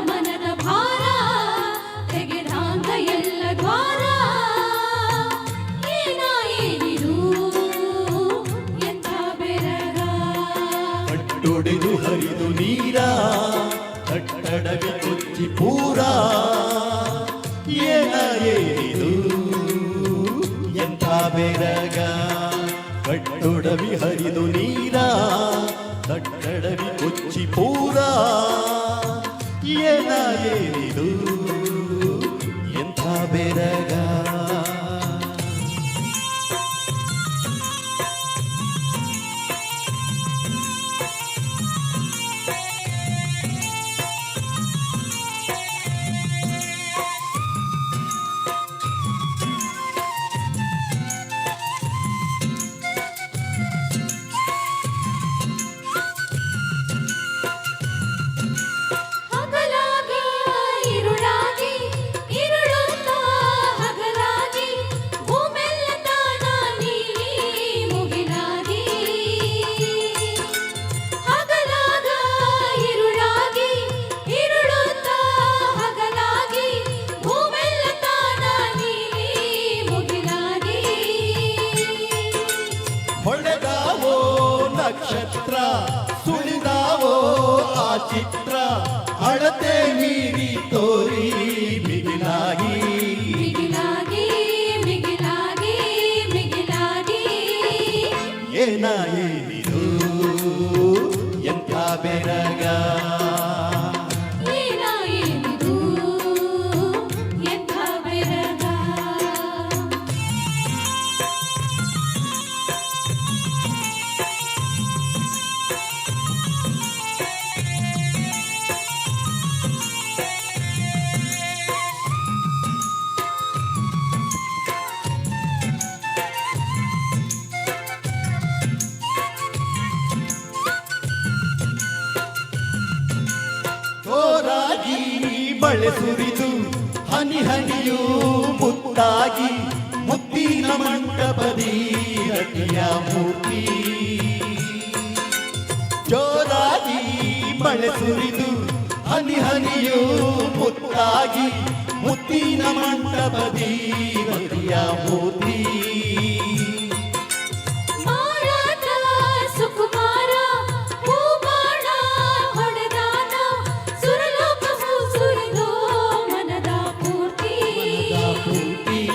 ಮನದ ಭಾರ ತೆಗೆದಾಂಗ ಎಲ್ಲ ದ್ವಾರ ಏನಿದು ಎಂಥ ಬೆರಗ ಕಟ್ಟೊಡೆದು ಹರಿದು ನೀರ ಕಟ್ಟಡವಿ ಕೊಚ್ಚಿ ಪೂರ ಏನಿದು ಎಂಥ ಬೆರಗ ಕಟ್ಟೊಡವಿ ಹರಿದು ನೀರ ಕಟ್ಟಡವಿ ಕೊಚ್ಚಿ ಪೂರ ಏನಿದು ಎಂಥ ಬೆರಗ ಹೊಳೆದಾವೋ ನಕ್ಷತ್ರ ಸುಳಿದಾವೋ ಆ ಚಿತ್ರ ಅಳತೆ ಮೀರಿ ತೋರಿ ಮಿಗಿಲಾಗಿ ಮಿಗಿಲಾಗಿ ಮಿಗಿಲಾಗಿ ಮಿಗಿಲಾಗಿ ಏನಿದು ಎಂಥ ಬೆರಗ ಏನಿದು ಎಂಥ ಬೆರಗ ಜೋರಾಗಿ ಮಳೆ ಸುರಿದು ಹನಿ ಹನಿಯೂ ಮುತ್ತಾಗಿ ಮುತ್ತಿನ ಮಂಟಪದಿ ರತಿಯ ಮೂರ್ತಿ ಜೋರಾಗಿ ಮಳೆ ಸುರಿದು ಹನಿ ಹನಿಯೂ ಮುತ್ತಾಗಿ ಮುತ್ತಿನ ಮಂಟಪದಿ ರತಿಯ ಮೂರ್ತಿ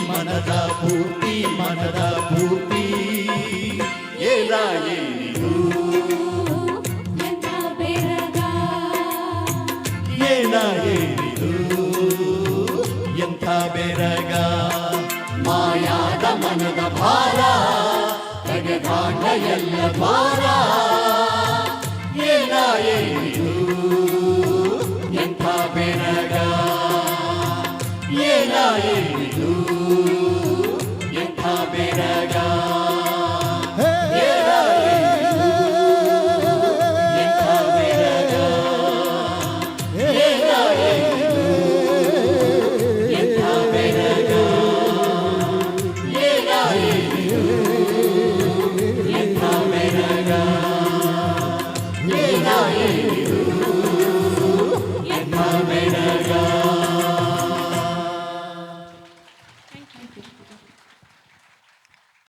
ಮನದ ಪೂರ್ತಿ ಏನಿದು ಎಂಥ ಬೆರಗ ಏನಿದು ಎಂಥ ಬೆರಗ ಮಾಯಾದ ಮನದ ಭಾರ ತೆಗೆದಾಂಗ ಎಲ್ಲ ದ್ವಾರ ಏನಿದು ಎಂಥ ಬೆರಗ ಏನಿದು ಎಂಥ ಬೆರಗ ಏನಿದು